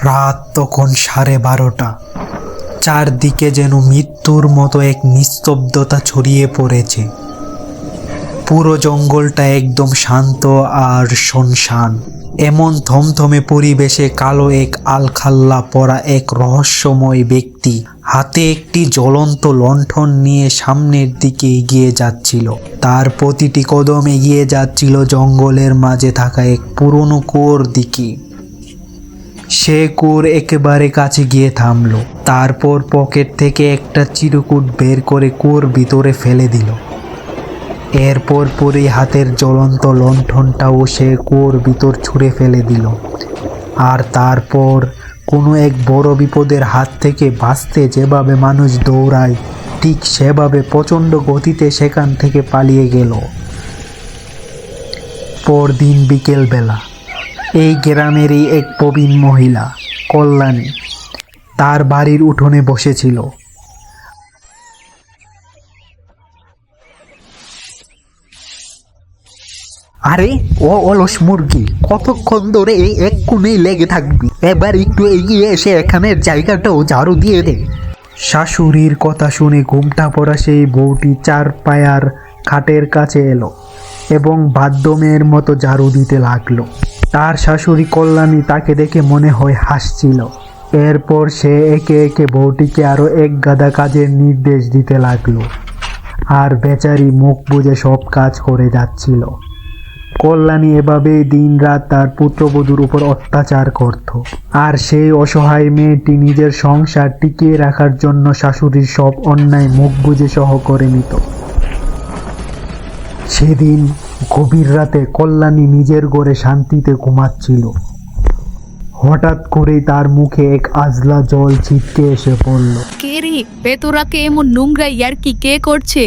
রাত তখন 12:30। চারদিকে যেন মৃত্যুর মতো এক নিস্তব্ধতা ছড়িয়ে পড়েছে। পুরো জঙ্গলটা একদম শান্ত আর শুনশান। এমন থমথমে পরিবেশে কালো এক আলখাল্লা পরা এক রহস্যময় ব্যক্তি হাতে একটি জ্বলন্ত লণ্ঠন নিয়ে সামনের দিকে এগিয়ে যাচ্ছিল। তার প্রতিটি কদম এগিয়ে যাচ্ছিল জঙ্গলের মাঝে থাকা এক পুরনো কুয়োর দিকে। সে কুয়োর একেবারে কাছে গিয়ে থামলো, তারপর পকেট থেকে একটা চিরকুট বের করে কুয়োর ভিতরে ফেলে দিল। এরপর পরই হাতের জ্বলন্ত লণ্ঠনটাও সে কুয়োর ভিতর ছুঁড়ে ফেলে দিল। আর তারপর কোনো এক বড় বিপদের হাত থেকে বাঁচতে যেভাবে মানুষ দৌড়ায়, ঠিক সেভাবে প্রচণ্ড গতিতে সেখান থেকে পালিয়ে গেল। পরদিন বিকেলবেলা এই গ্রামেরই এক প্রবীণ মহিলা কল্যাণী তার বাড়ির উঠোনে বসেছিল। আরে ও অলস মুরগি, কতক্ষণ ধরে এই এক কোণেই লেগে থাকবি? এবার একটু এগিয়ে এসে এখানের জায়গাটাও ঝাড়ু দিয়ে দে। শাশুড়ির কথা শুনে ঘুমটা পড়া সেই বউটি 4 পায়ার খাটের কাছে এলো এবং বাথরুমের মতো ঝাড়ু দিতে লাগলো। তার শাশুড়ি কল্যাণী তাকে দেখে মনে হয় হাসছিল। এরপর সে একে একে বউটিকে আরো এক গাদা কাজের নির্দেশ দিতে লাগলো, আর বেচারি মুখ বুজে সব কাজ করে যাচ্ছিল। কল্যাণী এভাবেই দিনরাত তার পুত্রবধূর উপর অত্যাচার করত, আর সেই অসহায় মেয়েটি নিজের সংসার টিকিয়ে রাখার জন্য শাশুড়ির সব অন্যায় মুখ বুজে সহ করে নিত। সেদিন গভীর রাতে কল্যাণী নিজের ঘরে শান্তিতে ঘুমাচ্ছিল। হঠাৎ করেই তার মুখে এক আজলা জল ছিটকে এসে পড়ল। কে রে, ভেতরাকে এমন নোংরা ইয়ার্কি কে করছে?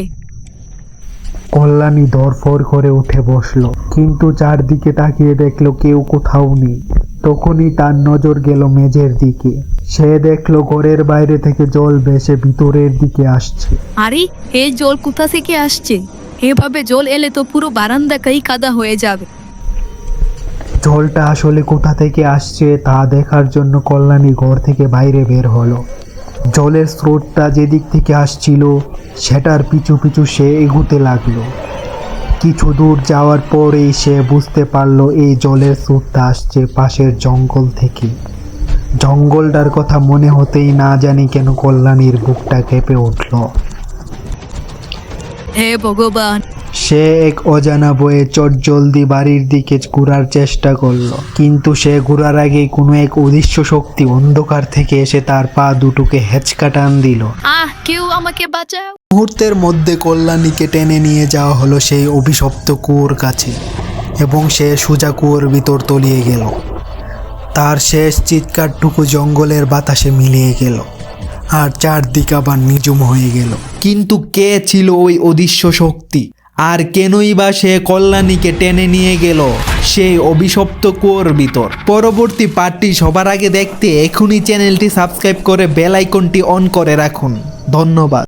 কল্যাণী ধরফর করে উঠে বসলো, কিন্তু চারদিকে তাকিয়ে দেখলো কেউ কোথাও নেই। তখনই তার নজর গেল মেঝের দিকে। সে দেখলো ঘরের বাইরে থেকে জল ভেসে ভিতরের দিকে আসছে। আরে এই জল কোথা থেকে আসছে? এভাবে জল এলে তো পুরো বারান্দাটাই কাদা হয়ে যাবে। জলটা আসলে কোথা থেকে আসছে তা দেখার জন্য কল্যাণী ঘর থেকে বাইরে বের হলো। জলের স্রোতটা যেদিক থেকে আসছিল সেটার পিছু পিছু সে এগুতে লাগলো। কিছু দূর যাওয়ার পরেই সে বুঝতে পারলো এই জলের স্রোতটা আসছে পাশের জঙ্গল থেকে। জঙ্গলটার কথা মনে হতেই না জানি কেন কল্যাণীর বুকটা কেঁপে উঠল। হে ভগবান! সে এক অজানা বয়ে চটজলদি বাড়ির দিকে ঘোরার চেষ্টা করলো, কিন্তু সে ঘোরার আগেই কোনো এক অদৃশ্য শক্তি অন্ধকার থেকে এসে তার পা দুটোকে হেঁচকা টান দিল। কেউ আমাকে বাঁচাও! মুহূর্তের মধ্যে কল্যাণীকে টেনে নিয়ে যাওয়া হলো সেই অভিশপ্ত কুয়োর কাছে, এবং সে সোজা কুয়োর ভিতর তলিয়ে গেল। তার শেষ চিৎকারটুকু জঙ্গলের বাতাসে মিলিয়ে গেল, আর চারদিক আবার নিঝুম হয়ে গেল। কিন্তু কে ছিল ওই অদৃশ্য শক্তি, আর কেনই বা সে কল্যাণীকে টেনে নিয়ে গেল সেই অভিশপ্ত কুয়োর ভিতর? পরবর্তী পার্টটি সবার আগে দেখতে এখনই চ্যানেলটি সাবস্ক্রাইব করে বেল আইকনটি অন করে রাখুন। ধন্যবাদ।